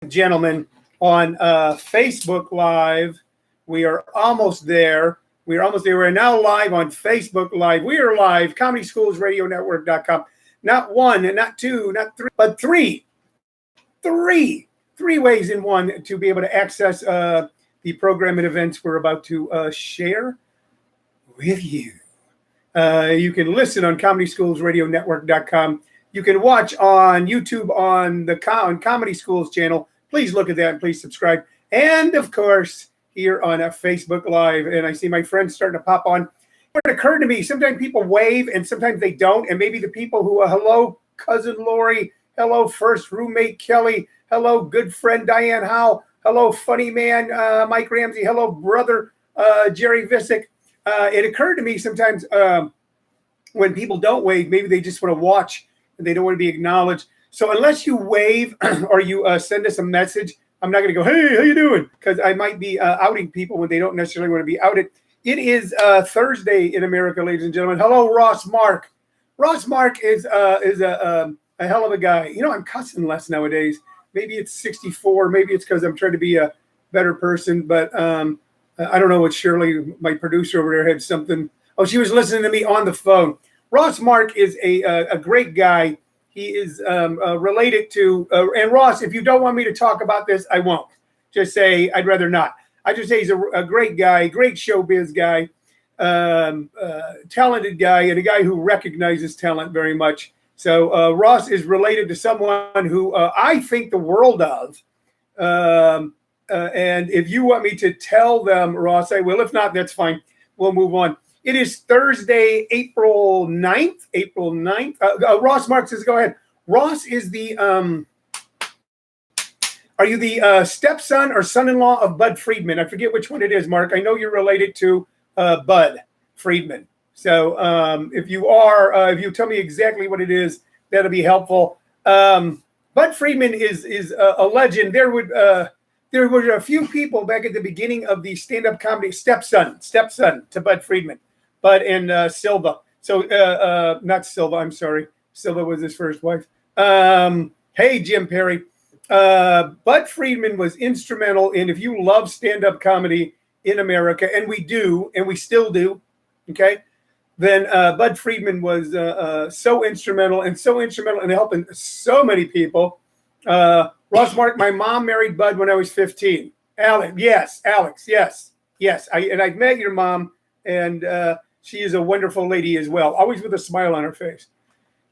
Gentlemen, on Facebook Live. We are almost there. We are almost there. We're now live on Facebook Live. We are live, ComedySchoolsRadioNetwork.com. Not one, and not two, not three, but three ways in one to be able to access the program and events we're about to share with you. You can listen on ComedySchoolsRadioNetwork.com. You can watch on YouTube on the Comedy Schools channel. Please look at that and please subscribe. And, of course, here on Facebook Live. And I see my friends starting to pop on. It occurred to me, sometimes people wave and sometimes they don't. And maybe the people who, hello, Cousin Lori. Hello, first roommate Kelly. Hello, good friend Diane Howe. Hello, funny man Mike Ramsey. Hello, brother Jerry Vicich. It occurred to me sometimes when people don't wave, maybe they just want to watch and they don't want to be acknowledged. So unless you wave or you send us a message, I'm not going to go, hey, how you doing? Because I might be outing people when they don't necessarily want to be outed. It is Thursday in America, ladies and gentlemen. Hello, Ross Mark. Ross Mark is a hell of a guy. You know, I'm cussing less nowadays. Maybe it's 64. Maybe it's because I'm trying to be a better person. But I don't know what Shirley, my producer over there, had something. Oh, she was listening to me on the phone. Ross Mark is a great guy. He is related to, and Ross, if you don't want me to talk about this, I won't. Just say I'd rather not. I just say he's a great guy, great showbiz guy, talented guy, and a guy who recognizes talent very much. So Ross is related to someone who I think the world of. And if you want me to tell them, Ross, I will. If not, that's fine. We'll move on. It is Thursday, April 9th. Ross Mark says, go ahead. Ross is the, are you the stepson or son-in-law of Bud Friedman? I forget which one it is, Mark. I know you're related to Bud Friedman. So if you are, if you tell me exactly what it is, that'll be helpful. Bud Friedman is a legend. There were a few people back at the beginning of the stand-up comedy, stepson to Bud Friedman. Bud and Silva. So not Silva, I'm sorry. Silva was his first wife. Hey, Jim Perry. Bud Friedman was instrumental in, if you love stand-up comedy in America, and we do, and we still do, okay, then Bud Friedman was so instrumental in helping so many people. Ross Mark, my mom married Bud when I was 15. Alex, yes. I've met your mom, and she is a wonderful lady as well, always with a smile on her face.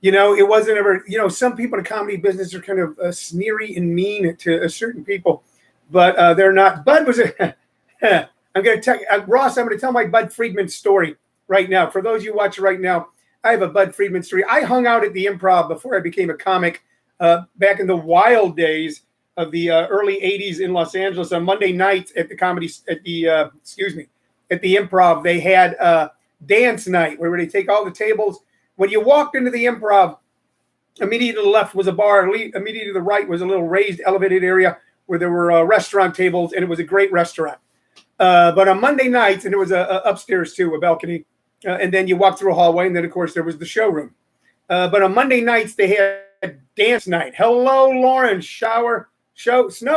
You know, it wasn't ever, you know, some people in the comedy business are kind of sneery and mean to certain people, but they're not. Bud was I'm going to tell Ross, I'm going to tell my Bud Friedman story right now. For those you watch right now, I have a Bud Friedman story. I hung out at the Improv before I became a comic back in the wild days of the early 80s in Los Angeles. On Monday nights at the Improv, they had dance night where they take all the tables. When you walked into the Improv, immediately to the left was a bar. Immediately to the right was a little raised, elevated area where there were restaurant tables, and it was a great restaurant. But on Monday nights, and there was a upstairs too, a balcony, and then you walk through a hallway, and then of course there was the showroom. But on Monday nights they had dance night. Hello, Lauren. Snow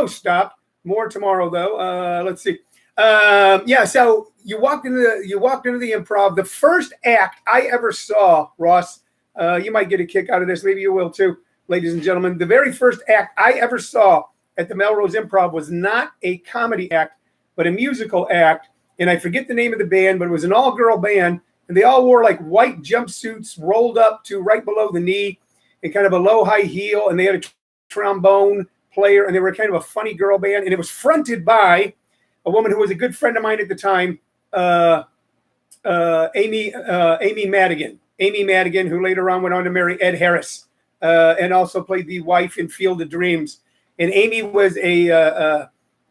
stopped. More tomorrow though. Let's see. So you walked into the Improv. The first act I ever saw, Ross, you might get a kick out of this. Maybe you will too, ladies and gentlemen. The very first act I ever saw at the Melrose Improv was not a comedy act, but a musical act. And I forget the name of the band, but it was an all-girl band. And they all wore like white jumpsuits rolled up to right below the knee and kind of a low high heel. And they had a trombone player, and they were kind of a funny girl band. And it was fronted by a woman who was a good friend of mine at the time, Amy Madigan, who later on went on to marry Ed Harris, and also played the wife in Field of Dreams. And Amy was an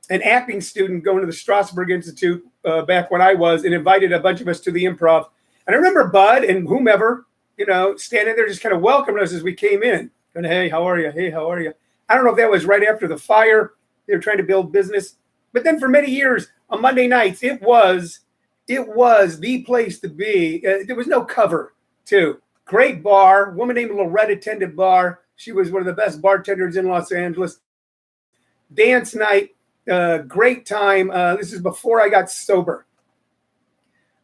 acting student going to the Strasberg Institute back when I was, and invited a bunch of us to the Improv. And I remember Bud and whomever, you know, standing there just kind of welcoming us as we came in. Going, hey, how are you? Hey, how are you? I don't know if that was right after the fire. They were trying to build business. But then for many years on Monday nights, it was the place to be. There was no cover, too. Great bar. Woman named Loretta attended bar. She was one of the best bartenders in Los Angeles. dance night, great time. This is before I got sober.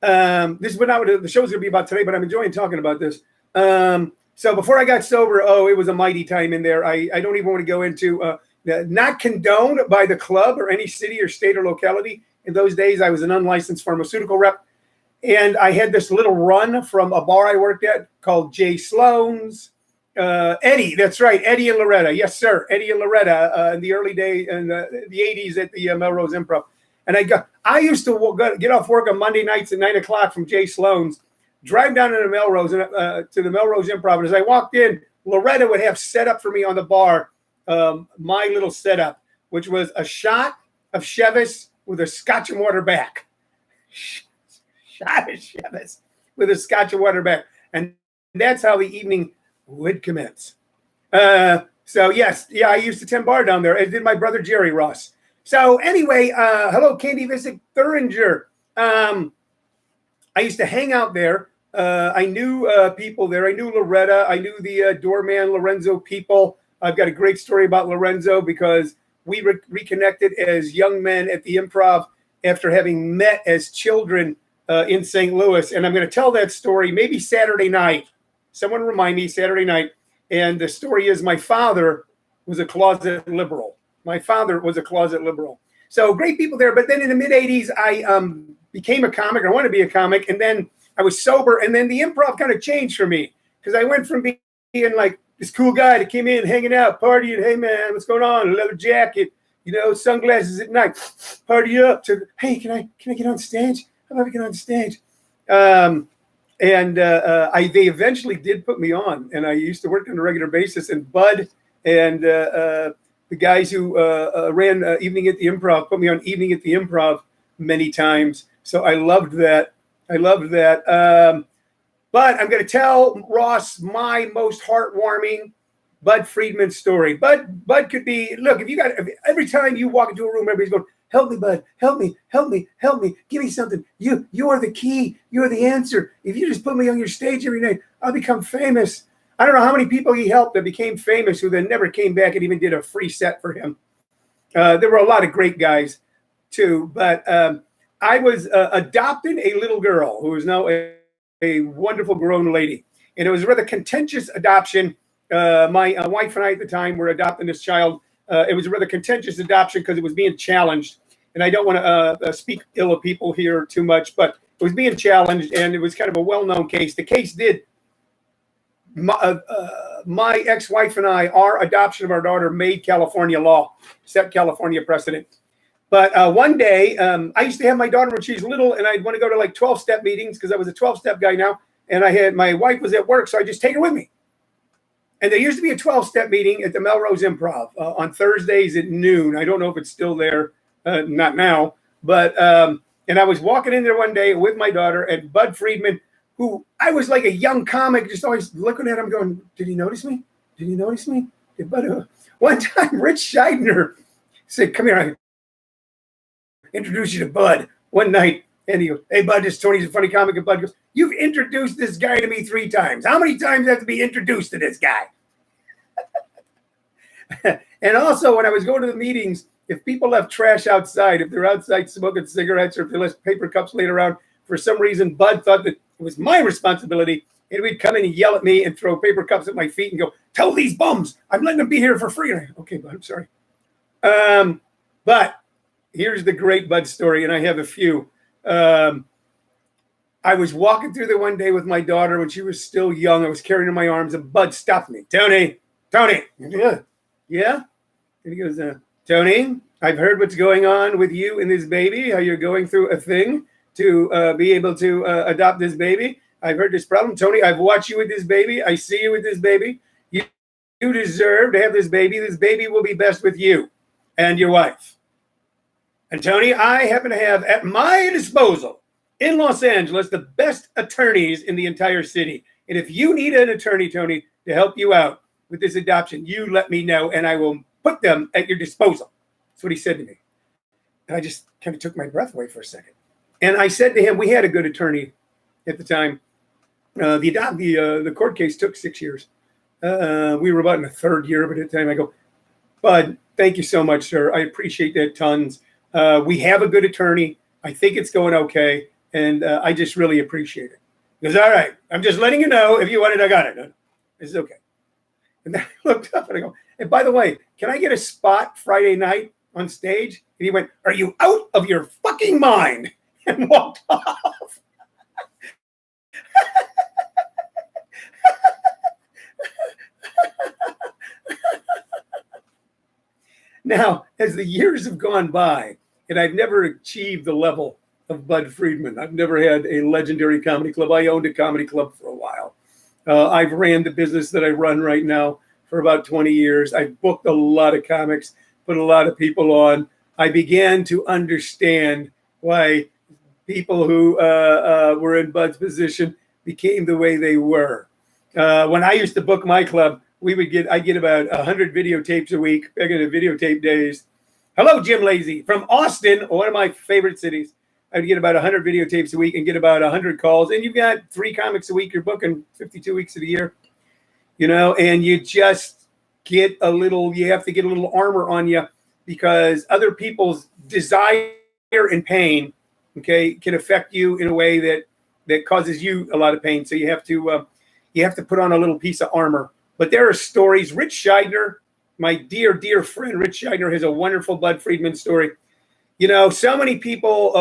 This is what the show's going to be about today, but I'm enjoying talking about this. So before I got sober, it was a mighty time in there. I don't even want to go into not condoned by the club or any city or state or locality. In those days, I was an unlicensed pharmaceutical rep. And I had this little run from a bar I worked at called Jay Sloan's. Eddie, that's right, Eddie and Loretta. Yes, sir, Eddie and Loretta in the early days, in the 80s at the Melrose Improv. And I used to get off work on Monday nights at 9 o'clock from Jay Sloan's, drive down to the Melrose, to the Melrose Improv. And as I walked in, Loretta would have set up for me on the bar my little setup, which was a shot of Chivas with a Scotch and water back. Shot of Chivas with a Scotch and water back. And that's how the evening would commence. So yes, I used to tend bar down there, as did my brother Jerry Ross. So anyway, hello, Candy Vicich Thuringer. I used to hang out there. I knew people there. I knew Loretta. I knew the doorman Lorenzo people. I've got a great story about Lorenzo because we reconnected as young men at the Improv after having met as children in St. Louis. And I'm going to tell that story maybe Saturday night. Someone remind me Saturday night. And the story is my father was a closet liberal. My father was a closet liberal. So great people there. But then in the mid 80s, I became a comic. I wanted to be a comic. And then I was sober. And then the Improv kind of changed for me because I went from being like this cool guy that came in, hanging out, partying. Hey, man, what's going on? A leather jacket, sunglasses at night, party up to, hey, can I get on stage? How about I get on stage? They eventually did put me on, and I used to work on a regular basis. And Bud and the guys who ran Evening at the Improv put me on Evening at the Improv many times. So I loved that. But I'm going to tell Ross my most heartwarming Bud Friedman story. Bud could be, look, every time you walk into a room, everybody's going, help me, Bud, help me, give me something. You are the key. You are the answer. If you just put me on your stage every night, I'll become famous. I don't know how many people he helped that became famous who then never came back and even did a free set for him. There were a lot of great guys too, but I was adopting a little girl who is now a wonderful grown lady. And it was a rather contentious adoption. My wife and I at the time were adopting this child. It was a rather contentious adoption because it was being challenged. And I don't want to speak ill of people here too much, but it was being challenged, and it was kind of a well-known case. The case did, my ex-wife and I, our adoption of our daughter made California law, set California precedent. But one day, I used to have my daughter when she was little, and I'd want to go to like 12-step meetings because I was a 12-step guy now. And my wife was at work, so I just take her with me. And there used to be a 12-step meeting at the Melrose Improv on Thursdays at noon. I don't know if it's still there, not now. But and I was walking in there one day with my daughter, and Bud Friedman, who I was like a young comic, just always looking at him going, did he notice me? Did he notice me? Bud, one time, Rich Scheidner said, come here, introduce you to Bud one night. And he goes, hey, Bud, this Tony's a funny comic. And Bud goes, you've introduced this guy to me 3 times. How many times do I have to be introduced to this guy? And also, when I was going to the meetings, if people left trash outside, if they're outside smoking cigarettes, or if they left paper cups laid around, for some reason, Bud thought that it was my responsibility. And we'd come in and yell at me and throw paper cups at my feet and go, tell these bums, I'm letting them be here for free. And I, okay, Bud, I'm sorry. But here's the great Bud story, and I have a few. I was walking through there one day with my daughter when she was still young. I was carrying her in my arms, and Bud stopped me. Tony. Yeah? And he goes, Tony, I've heard what's going on with you and this baby, how you're going through a thing to be able to adopt this baby. I've heard this problem. Tony, I've watched you with this baby. I see you with this baby. You deserve to have this baby. This baby will be best with you and your wife. And Tony, I happen to have at my disposal in Los Angeles the best attorneys in the entire city. And if you need an attorney, Tony, to help you out with this adoption, you let me know, and I will put them at your disposal. That's what he said to me. And I just kind of took my breath away for a second. And I said to him, we had a good attorney at the time. The court case took 6 years. We were about in the 3rd year, but at the time I go, Bud, thank you so much, sir. I appreciate that tons. We have a good attorney. I think it's going okay, and I just really appreciate it. He goes, all right, I'm just letting you know if you want it, I got it. No, this is okay. And then I looked up and I go, and by the way, can I get a spot Friday night on stage? And he went, are you out of your fucking mind? And walked off. Now, as the years have gone by, and I've never achieved the level of Bud Friedman. I've never had a legendary comedy club. I owned a comedy club for a while. I've ran the business that I run right now for about 20 years. I've booked a lot of comics, put a lot of people on. I began to understand why people who were in Bud's position became the way they were. When I used to book my club, I get about 100 videotapes a week back in the videotape days. Hello, Jim Lazy from Austin, one of my favorite cities. I'd get about 100 videotapes a week and get about 100 calls. And you've got 3 comics a week. You're booking 52 weeks of the year, and you just you have to get a little armor on you because other people's desire and pain, okay, can affect you in a way that causes you a lot of pain. So you have to put on a little piece of armor. But there are stories. Rich Scheidner, my dear, dear friend, Rich Scheidner has a wonderful Bud Friedman story. So many people,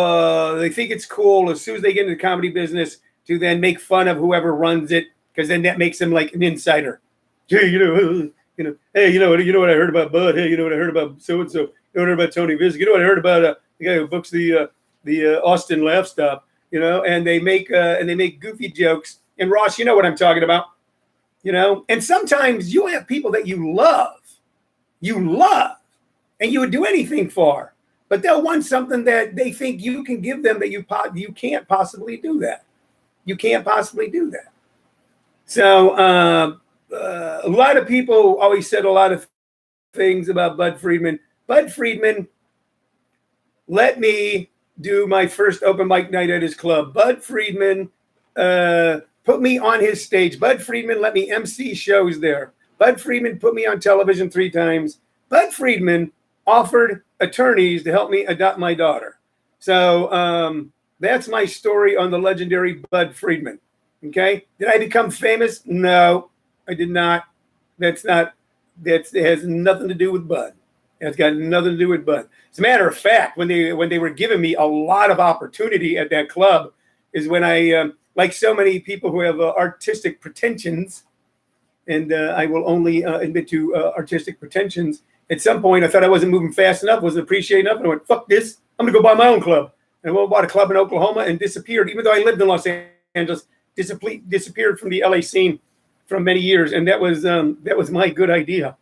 they think it's cool as soon as they get into the comedy business to then make fun of whoever runs it, because then that makes them like an insider. Hey, hey, you know what I heard about Bud? Hey, you know what I heard about so-and-so? You know what I heard about Tony Vicich? You know what I heard about the guy who books the Austin Laugh Stop? And they make goofy jokes. And Ross, you know what I'm talking about. And sometimes you have people that you love, and you would do anything for, but they'll want something that they think you can give them that you can't possibly do that. You can't possibly do that. So a lot of people always said a lot of things about Bud Friedman. Bud Friedman let me do my first open mic night at his club. Bud Friedman put me on his stage. Bud Friedman let me MC shows there. Bud Friedman put me on television 3 times. Bud Friedman offered attorneys to help me adopt my daughter. So that's my story on the legendary Bud Friedman. Okay. Did I become famous? No, I did not. It has nothing to do with Bud. It's got nothing to do with Bud. As a matter of fact, when they were giving me a lot of opportunity at that club is when I, like so many people who have artistic pretensions, and I will only admit to artistic pretensions. At some point, I thought I wasn't moving fast enough, wasn't appreciating enough, and I went, fuck this, I'm going to go buy my own club. And I bought a club in Oklahoma and disappeared, even though I lived in Los Angeles, disappeared from the LA scene for many years, and that was my good idea.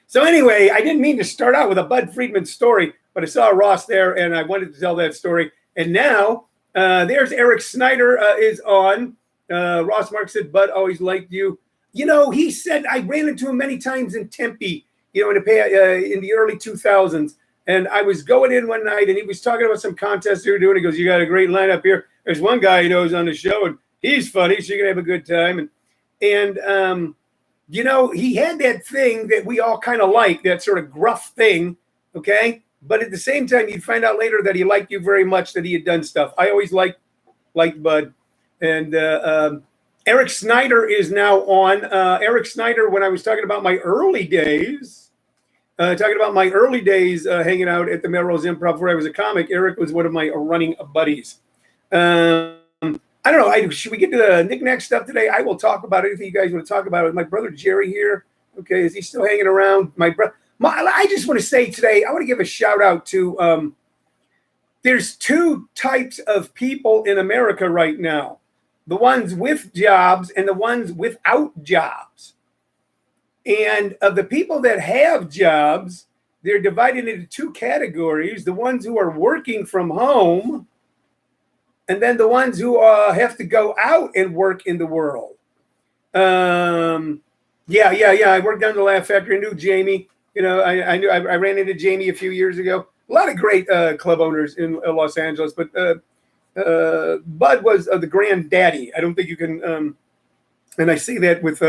So anyway, I didn't mean to start out with a Bud Friedman story, but I saw Ross there, and I wanted to tell that story. And now, there's Eric Snyder is on. Ross Mark said, Bud always liked you. He said, I ran into him many times in Tempe, in the early 2000s. And I was going in one night, and he was talking about some contest they were doing. He goes, you got a great lineup here. There's one guy he knows on the show, and he's funny, so you're going to have a good time. And he had that thing that we all kind of like, that sort of gruff thing, okay? But at the same time, you'd find out later that he liked you very much, that he had done stuff. I always liked Bud. And Eric Snyder is now on. Eric Snyder, when I was talking about my early days, hanging out at the Melrose Improv where I was a comic, Eric was one of my running buddies. I don't know. Should we get to the knick-knack stuff today? I will talk about anything you guys want to talk about. Is my brother Jerry here? Okay, is he still hanging around? I just want to say today, I want to give a shout out to, there's 2 types of people in America right now. The ones with jobs and the ones without jobs. And of the people that have jobs, they're divided into 2 categories. The ones who are working from home, and then the ones who have to go out and work in the world. I worked down the Laugh Factory. I knew Jamie. I ran into Jamie a few years ago. A lot of great club owners in Los Angeles, but Bud was the granddaddy. I don't think you can, and I say that with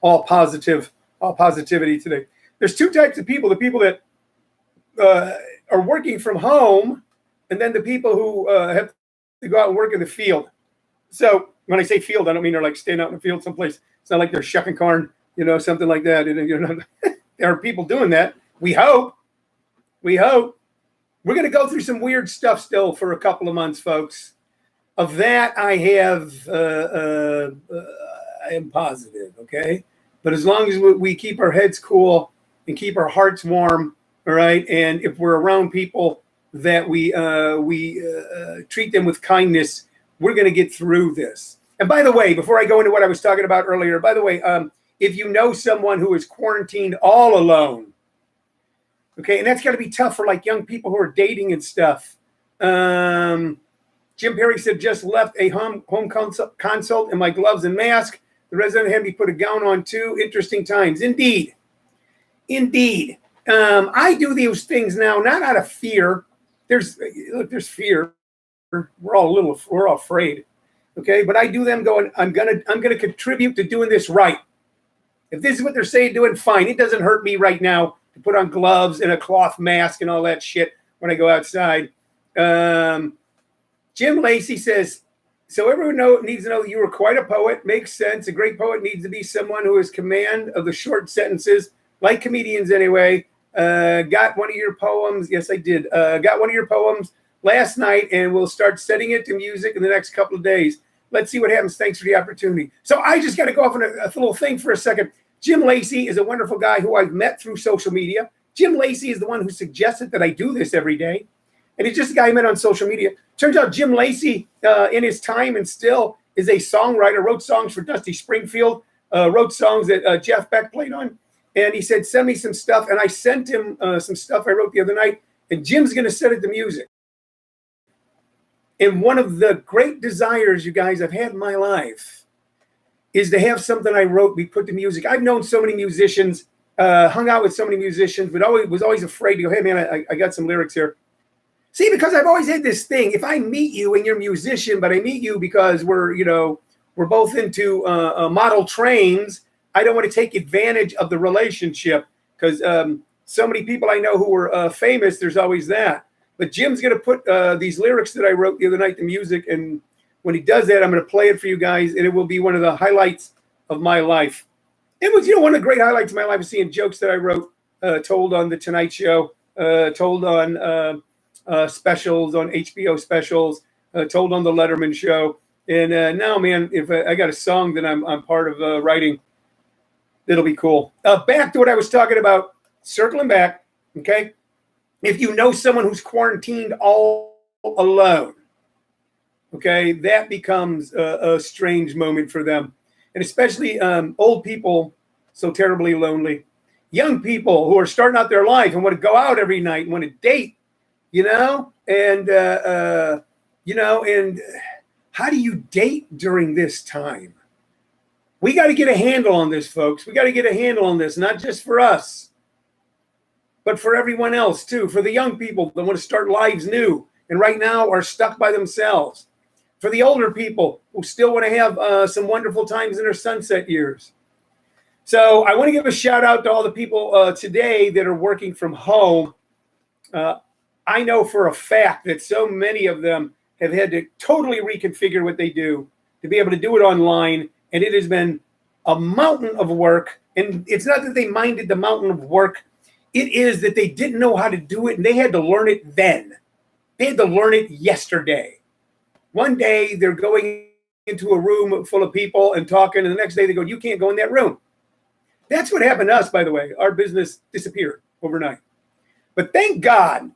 all positivity today. there's two types of people: the people that are working from home, and then the people who have to go out and work in the field. So when I say field, I don't mean they're like staying out in the field someplace. It's not like they're shucking corn, something like that. There are people doing that. We hope. We're going to go through some weird stuff still for a couple of months, folks. Of that, I am positive, okay? But as long as we keep our heads cool and keep our hearts warm, all right? And if we're around people that we treat them with kindness, we're going to get through this. And by the way, before I go into what I was talking about earlier, if you know someone who is quarantined all alone, okay, and that's got to be tough for like young people who are dating and stuff. Jim Perry said, just left a home consult in my gloves and mask. The resident had me put a gown on too. Interesting times. Indeed. I do these things now, not out of fear. There's fear. We're all afraid. Okay. But I do them going, I'm going to contribute to doing this right. If this is what they're saying, doing fine. It doesn't hurt me right now to put on gloves and a cloth mask and all that shit when I go outside. Jim Lacey says, so everyone needs to know you were quite a poet. Makes sense. A great poet needs to be someone who has command of the short sentences, like comedians anyway. Got one of your poems. Yes, I did. Got one of your poems last night, and we'll start setting it to music in the next couple of days. Let's see what happens. Thanks for the opportunity. So I just got to go off on a little thing for a second. Jim Lacey is a wonderful guy who I've met through social media. Jim Lacey is the one who suggested that I do this every day. And he's just a guy I met on social media. Turns out Jim Lacey, in his time and still, is a songwriter, wrote songs for Dusty Springfield, wrote songs that Jeff Beck played on. And he said, send me some stuff. And I sent him some stuff I wrote the other night. And Jim's going to set it to music. And one of the great desires, you guys, I've had in my life is to have something I wrote be put to music. I've known so many musicians, hung out with so many musicians, but was always afraid to go, hey, man, I got some lyrics here. See, because I've always had this thing. If I meet you and you're a musician, but I meet you because we're both into model trains, I don't want to take advantage of the relationship because so many people I know who are famous, there's always that. But Jim's going to put these lyrics that I wrote the other night to music. And when he does that, I'm going to play it for you guys. And it will be one of the highlights of my life. It was, one of the great highlights of my life is seeing jokes that I wrote, told on The Tonight Show, told on specials, on HBO specials, told on The Letterman Show. And now, man, if I got a song that I'm part of writing, it'll be cool. Back to what I was talking about, circling back, okay? If you know someone who's quarantined all alone, okay, that becomes a strange moment for them. And especially old people, so terribly lonely. Young people who are starting out their life and want to go out every night and want to date, and how do you date during this time? We got to get a handle on this, folks. We got to get a handle on this, not just for us, but for everyone else too. For the young people that want to start lives new and right now are stuck by themselves. For the older people who still want to have some wonderful times in their sunset years. So I want to give a shout out to all the people today that are working from home. I know for a fact that so many of them have had to totally reconfigure what they do to be able to do it online. And it has been a mountain of work. And it's not that they minded the mountain of work. It is that they didn't know how to do it. And they had to learn it then. They had to learn it yesterday. One day they're going into a room full of people and talking. And the next day they go, you can't go in that room. That's what happened to us, by the way. Our business disappeared overnight. But thank God.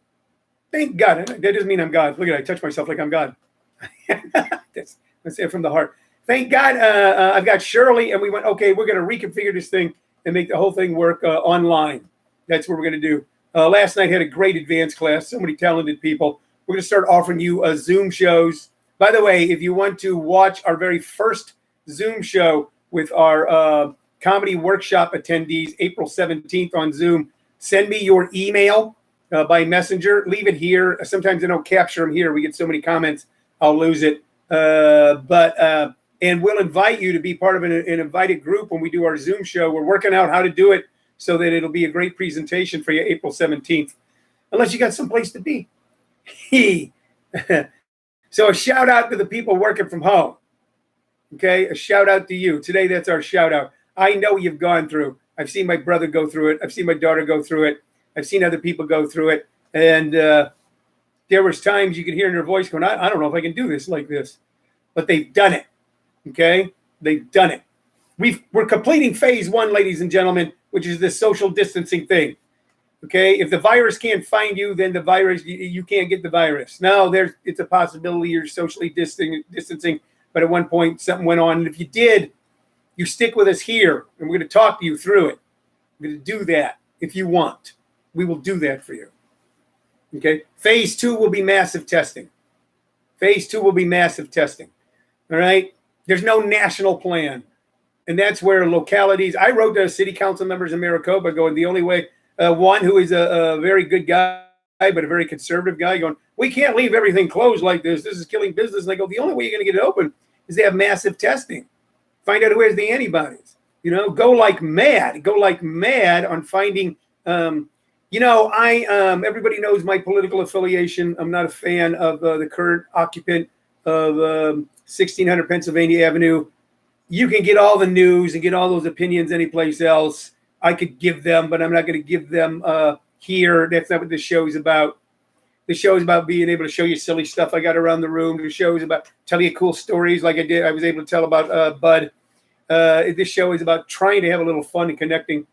Thank God. That doesn't mean I'm God. Look at it. I touch myself like I'm God. Let's say it from the heart. Thank God I've got Shirley, and we went, okay, we're going to reconfigure this thing and make the whole thing work online. That's what we're going to do. Last night had a great advanced class. So many talented people. We're going to start offering you Zoom shows. By the way, if you want to watch our very first Zoom show with our comedy workshop attendees, April 17th on Zoom, send me your email by messenger. Leave it here. Sometimes I don't capture them here. We get so many comments, I'll lose it. And we'll invite you to be part of an invited group when we do our Zoom show. We're working out how to do it so that it'll be a great presentation for you April 17th, unless you got someplace to be. So a shout out to the people working from home. Okay, a shout out to you. Today, that's our shout out. I know you've gone through. I've seen my brother go through it. I've seen my daughter go through it. I've seen other people go through it. And there was times you could hear in their voice going, I don't know if I can do this like this. But they've done it. Okay? They've done it. We're completing phase 1, ladies and gentlemen, which is this social distancing thing. Okay? If the virus can't find you, then the virus, you can't get the virus. Now, it's a possibility you're socially distancing, but at one point something went on. And if you did, you stick with us here, and we're going to talk to you through it. We're going to do that if you want. We will do that for you. Okay? Phase 2 will be massive testing. Phase 2 will be massive testing. All right? There's no national plan. And that's where localities, I wrote to city council members in Maricopa going, the only way, one who is a very good guy, but a very conservative guy, going, we can't leave everything closed like this. This is killing business. And I go, the only way you're going to get it open is they have massive testing. Find out who has the antibodies. Go like mad. Go like mad on finding. Everybody knows my political affiliation. I'm not a fan of the current occupant of 1600 Pennsylvania Avenue. You can get all the news and get all those opinions anyplace else. I could give them, but I'm not going to give them here. That's not what this show is about. The show is about being able to show you silly stuff I got around the room. The show is about telling you cool stories like I was able to tell about Bud. This show is about trying to have a little fun and connecting.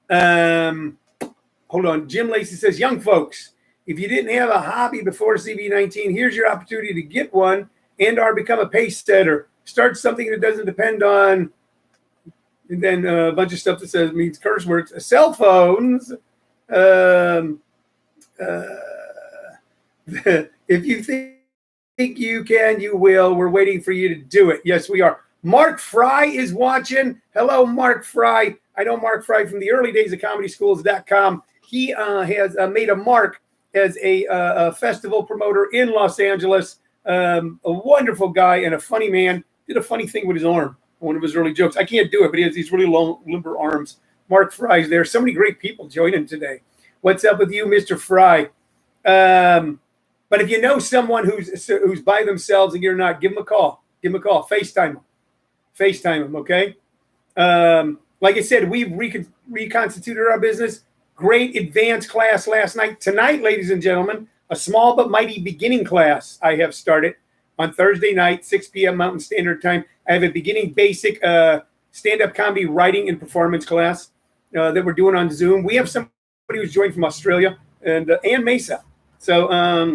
Hold on. Jim Lacey says, young folks, if you didn't have a hobby before CV19, here's your opportunity to get one and or become a pace setter. Start something that doesn't depend on, and then a bunch of stuff that says means curse words. Cell phones. If you think you can, you will. We're waiting for you to do it. Yes, we are. Mark Fry is watching. Hello, Mark Fry. I know Mark Fry from the early days of ComedySchools.com. He has made a mark as a festival promoter in Los Angeles. A wonderful guy and a funny man. Did a funny thing with his arm. One of his early jokes. I can't do it, but he has these really long, limber arms. Mark Fry's there. So many great people joining today. What's up with you, Mr. Fry? But if you know someone who's by themselves and you're not, give them a call. Give them a call. FaceTime them, okay? Like I said, we've reconstituted our business. Great advanced class last night. Tonight, ladies and gentlemen, a small but mighty beginning class I have started on Thursday night, 6 p.m. Mountain Standard Time. I have a beginning basic stand-up comedy writing and performance class that we're doing on Zoom. We have somebody who's joined from Australia and Mesa. So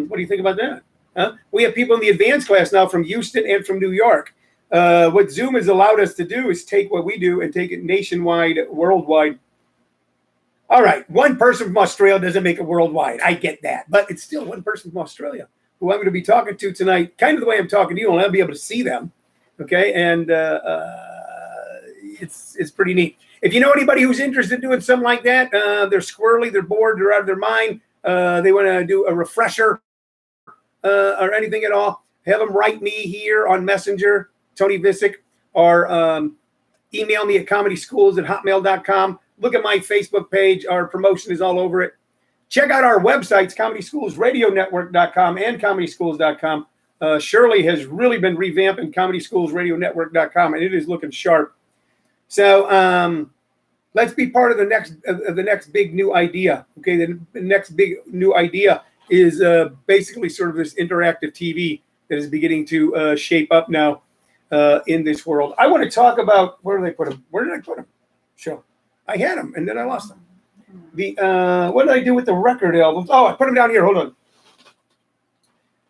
what do you think about that? We have people in the advanced class now from Houston and from New York. What Zoom has allowed us to do is take what we do and take it nationwide, worldwide. All right, one person from Australia doesn't make it worldwide. I get that. But it's still one person from Australia who I'm going to be talking to tonight, kind of the way I'm talking to you, and I'll be able to see them. Okay, and it's pretty neat. If you know anybody who's interested in doing something like that, they're squirrely, they're bored, they're out of their mind, they want to do a refresher or anything at all, have them write me here on Messenger, Tony Vicich, or email me at comedyschools@hotmail.com. Look at my Facebook page. Our promotion is all over it. Check out our websites, ComedySchoolsRadioNetwork.com and ComedySchools.com. Shirley has really been revamping ComedySchoolsRadioNetwork.com, and it is looking sharp. So let's be part of the next big new idea. Okay, the next big new idea is basically sort of this interactive TV that is beginning to shape up now in this world. I want to talk about, where did I put them? Where did I put them? Show. I had them, and then I lost them. What did I do with the record albums? Oh, I put them down here. Hold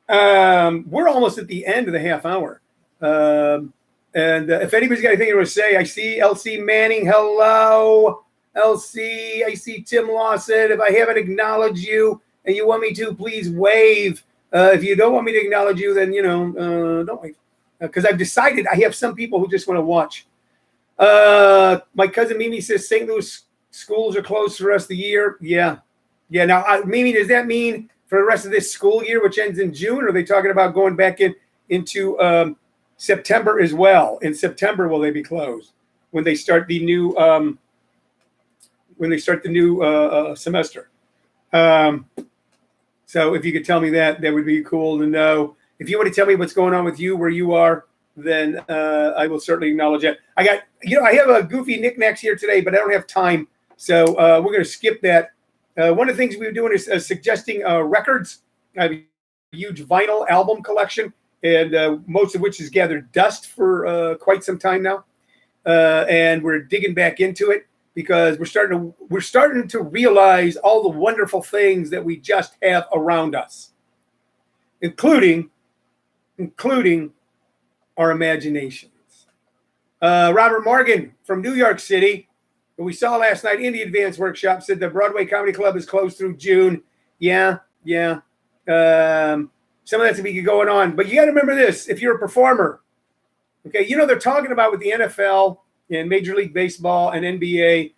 on. We're almost at the end of the half hour. And if anybody's got anything to say, I see LC Manning. Hello, LC. I see Tim Lawson. If I haven't acknowledged you and you want me to, please wave. If you don't want me to acknowledge you, then, don't wave. Because I've decided I have some people who just want to watch. My cousin Mimi says St. Louis schools are closed for the rest of the year. Yeah. Now, Mimi, does that mean for the rest of this school year, which ends in June? Or are they talking about going back into September as well? In September, will they be closed when they start the new when they start the new semester. So if you could tell me that would be cool to know. If you want to tell me what's going on with you, where you are, then I will certainly acknowledge that. I have a goofy knickknacks here today, but I don't have time. So we're going to skip that. One of the things we were doing is suggesting records. I have a huge vinyl album collection, and most of which has gathered dust for quite some time now. And we're digging back into it because we're starting to realize all the wonderful things that we just have around us, including our imaginations. Robert Morgan from New York City, who we saw last night in the advanced workshop, said the Broadway Comedy Club is closed through June. Yeah. Some of that's to be going on, but you got to remember this: if you're a performer, okay, they're talking about with the NFL and Major League Baseball and NBA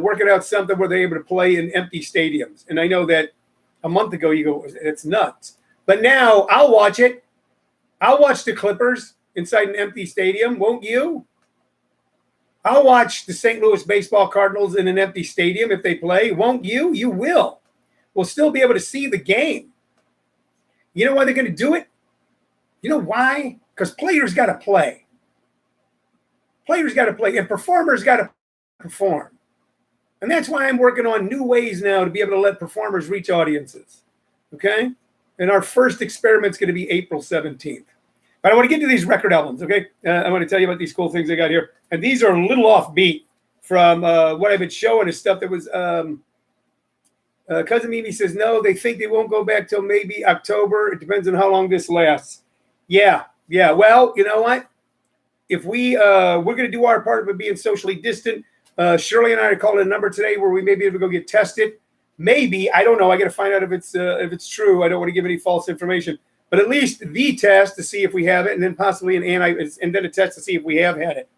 working out something where they're able to play in empty stadiums. And I know that a month ago you go, it's nuts, but now I'll watch it. I'll watch the Clippers inside an empty stadium, won't you? I'll watch the St. Louis Baseball Cardinals in an empty stadium if they play, won't you? You will. We'll still be able to see the game. You know why they're going to do it? You know why? Because players got to play. Players got to play, and performers got to perform. And that's why I'm working on new ways now to be able to let performers reach audiences. Okay? And our first experiment's going to be April 17th. But I want to get to these record albums, okay? I want to tell you about these cool things I got here. And these are a little offbeat from what I've been showing is stuff that was Cousin Mimi says, no, they think they won't go back till maybe October. It depends on how long this lasts. Yeah. Well, you know what? If we're going to do our part of being socially distant. Shirley and I are calling a number today where we may be able to go get tested. Maybe, I don't know. I got to find out if it's true. I don't want to give any false information. But at least the test to see if we have it, and then possibly and then a test to see if we have had it.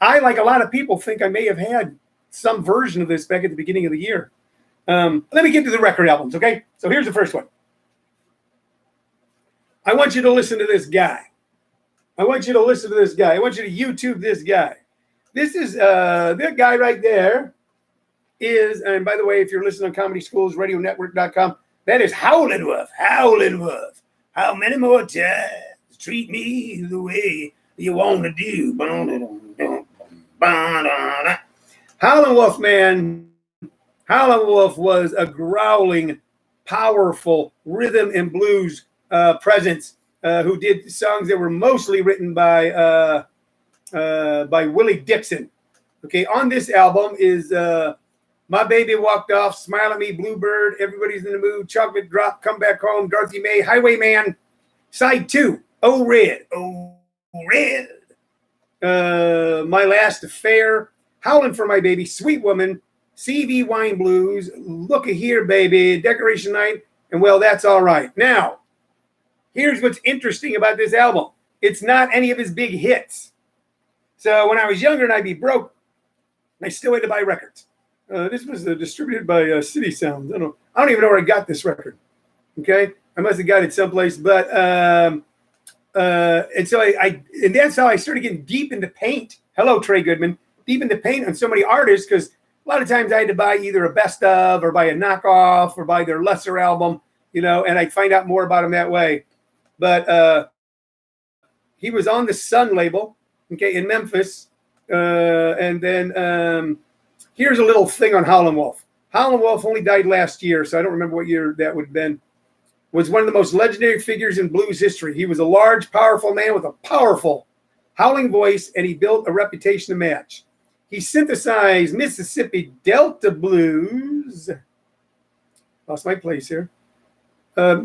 I, like a lot of people, think I may have had some version of this back at the beginning of the year. Let me get to the record albums, okay? So here's the first one. I want you to listen to this guy. I want you to YouTube this guy. This is that guy right there is, and by the way, if you're listening on Comedy Schools Radio Network.com, that is Howlin' Wolf. How many more times treat me the way you want to do? Howlin' Wolf, man. Howlin' Wolf was a growling, powerful rhythm and blues presence who did songs that were mostly written by Willie Dixon. Okay, on this album is My Baby Walked Off, Smile at Me, Bluebird, Everybody's in the Mood, Chocolate Drop, Come Back Home, Dorothy May, Highwayman, Side 2, Oh Red, My Last Affair, Howlin' for My Baby, Sweet Woman, CV Wine Blues, Looky Here Baby, Decoration Night, and Well, That's All Right. Now, here's what's interesting about this album. It's not any of his big hits. So when I was younger and I'd be broke, I still had to buy records. This was distributed by City Sounds. I don't even know where I got this record. Okay, I must have got it someplace. But and so and that's how I started getting deep into paint. Hello, Trey Goodman. Deep into paint on so many artists because a lot of times I had to buy either a best of or buy a knockoff or buy their lesser album, and I'd find out more about them that way. But he was on the Sun label, okay, in Memphis. And then here's a little thing on Howlin' Wolf. Howlin' Wolf only died last year, so I don't remember what year that would have been. Was one of the most legendary figures in blues history. He was a large, powerful man with a powerful howling voice, and he built a reputation to match. He synthesized Mississippi Delta blues. Lost my place here.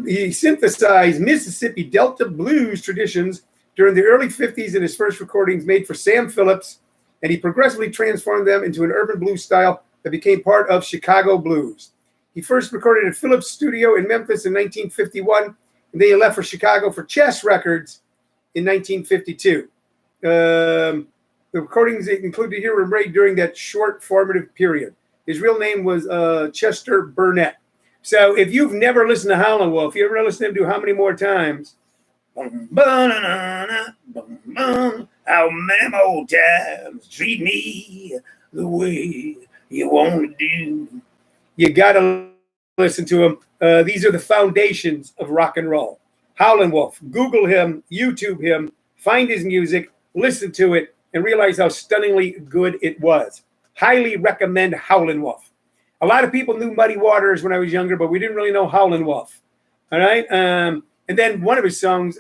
He synthesized Mississippi Delta blues traditions during the early 50s in his first recordings made for Sam Phillips, and he progressively transformed them into an urban blues style that became part of Chicago blues. He first recorded at Phillips' studio in Memphis in 1951, and then he left for Chicago for Chess Records in 1952. The recordings included here were made during that short formative period. His real name was Chester Burnett. So if you've never listened to Howlin' Wolf, you ever listen to him do How Many More Times? How many more times treat me the way you won't do. You got to listen to him. These are the foundations of rock and roll. Howlin' Wolf. Google him, YouTube him, find his music, listen to it, and realize how stunningly good it was. Highly recommend Howlin' Wolf. A lot of people knew Muddy Waters when I was younger, but we didn't really know Howlin' Wolf. All right? And then one of his songs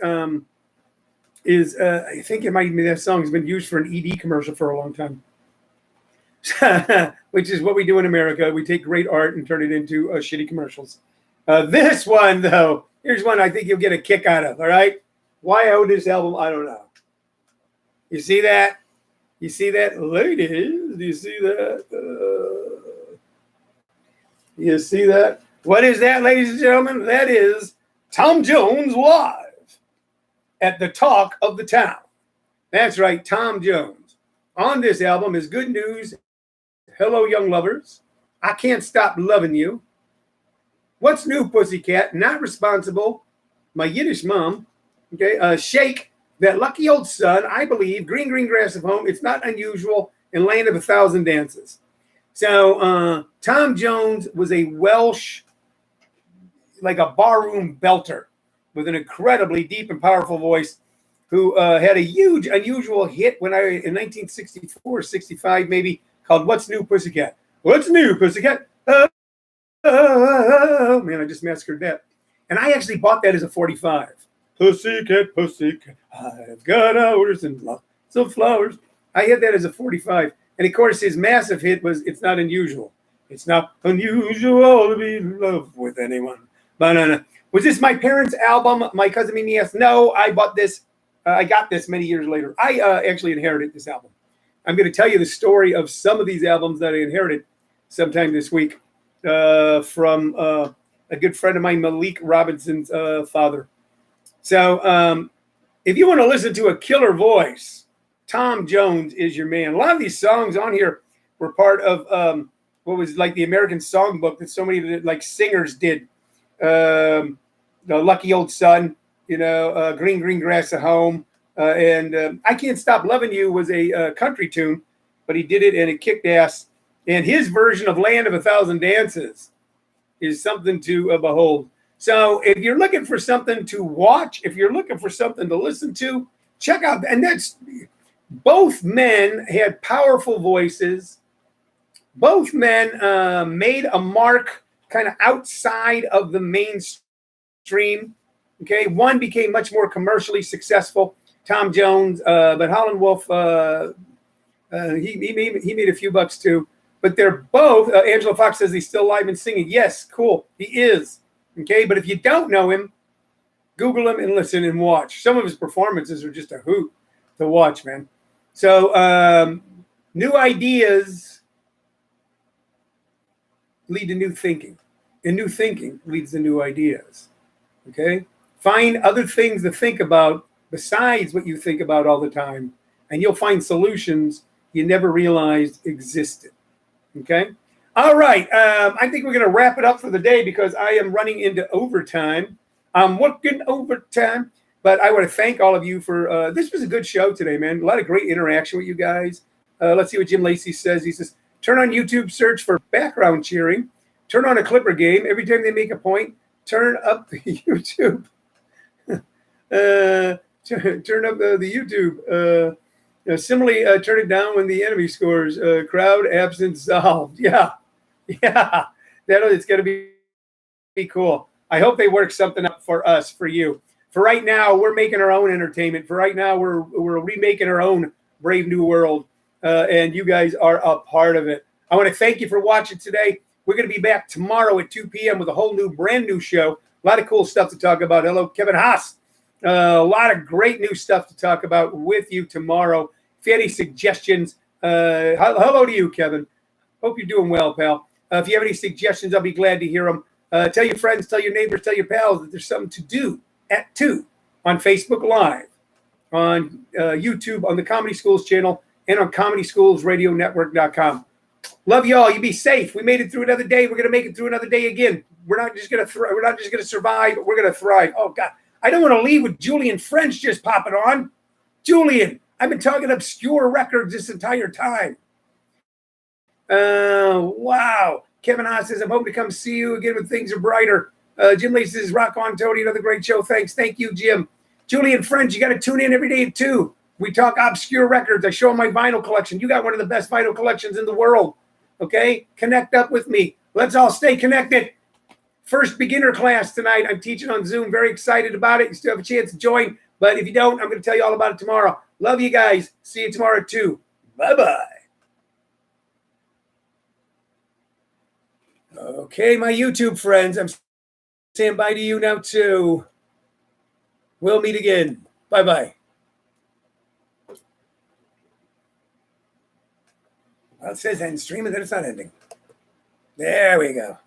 is, I think it might be that song has been used for an ED commercial for a long time. Which is what we do in America. We take great art and turn it into shitty commercials. This one, though, here's one I think you'll get a kick out of, all right? Why I own this album, I don't know. You see that? You see that? Ladies, do you see that? You see that? What is that, ladies and gentlemen? That is Tom Jones live at the Talk of the Town. That's right, Tom Jones. On this album is Good News, Hello Young Lovers, I Can't Stop Loving You, What's New Pussycat, Not Responsible, My Yiddish Mom, okay, Shake, That Lucky Old Son, I Believe, Green Green Grass of Home, It's Not Unusual, and Land of a Thousand Dances. So Tom Jones was a Welsh, like a barroom belter with an incredibly deep and powerful voice who had a huge, unusual hit in 1964, 65 maybe, called What's New Pussycat? What's New Pussycat? Oh, man, I just massacred that. And I actually bought that as a 45. Pussycat, pussycat, I've got hours and lots of flowers. I had that as a 45. And of course, his massive hit was It's Not Unusual. It's not unusual to be in love with anyone. But was this my parents' album? My cousin Mimi asked. No, I bought this. I got this many years later. I actually inherited this album. I'm going to tell you the story of some of these albums that I inherited sometime this week from a good friend of mine, Malik Robinson's father. So if you want to listen to a killer voice, Tom Jones is your man. A lot of these songs on here were part of what was like the American Songbook that so many like singers did. The Lucky Old Son, Green Green Grass at Home, and I Can't Stop Loving You was a country tune, but he did it and it kicked ass. And his version of Land of a Thousand Dances is something to behold. So if you're looking for something to watch, if you're looking for something to listen to, check out. And that's both men had powerful voices. Both men made a mark kind of outside of the mainstream. Okay, one became much more commercially successful, Tom Jones, but Howlin' Wolf, he made a few bucks too. But they're both. Angela Fox says he's still alive and singing. Yes, cool, he is. Okay, but if you don't know him, Google him and listen and watch. Some of his performances are just a hoot to watch, man. So new ideas lead to new thinking, and new thinking leads to new ideas. Okay, find other things to think about besides what you think about all the time, and you'll find solutions you never realized existed. Okay, all right. I think we're going to wrap it up for the day because I am running into overtime. I'm working overtime, but I want to thank all of you for this was a good show today, man. A lot of great interaction with you guys. Let's see what Jim Lacey says. He says, turn on YouTube, search for background cheering, turn on a Clipper game. Every time they make a point, turn up the YouTube. Turn up the YouTube. Similarly, turn it down when the enemy scores. Crowd absence solved. Yeah. It's going to be cool. I hope they work something up for us, for you. For right now, we're making our own entertainment. For right now, we're remaking our own Brave New World, and you guys are a part of it. I want to thank you for watching today. We're going to be back tomorrow at 2 p.m. with a whole new, brand new show. A lot of cool stuff to talk about. Hello, Kevin Haas. A lot of great new stuff to talk about with you tomorrow. If you have any suggestions, hello to you, Kevin. Hope you're doing well, pal. If you have any suggestions, I'll be glad to hear them. Tell your friends, tell your neighbors, tell your pals that there's something to do at 2 on Facebook Live, on YouTube, on the Comedy Schools channel, and on ComedySchoolsRadioNetwork.com. Love you all. You be safe. We made it through another day. We're going to make it through another day again. We're not just going to survive, but we're going to thrive. Oh, God. I don't want to leave with Julian French just popping on. Julian, I've been talking obscure records this entire time. Wow. Kevin Haas says, I'm hoping to come see you again when things are brighter. Jim Lee says, rock on, Tony. Another great show. Thanks. Thank you, Jim. Julian French, you got to tune in every day at 2. We talk obscure records. I show them my vinyl collection. You got one of the best vinyl collections in the world. Okay? Connect up with me. Let's all stay connected. First beginner class tonight. I'm teaching on Zoom. Very excited about it. You still have a chance to join. But if you don't, I'm going to tell you all about it tomorrow. Love you guys. See you tomorrow at 2. Bye-bye. Okay, my YouTube friends, I'm saying bye to you now too. We'll meet again. Bye-bye. Well, it says end stream, and then it's not ending. There we go.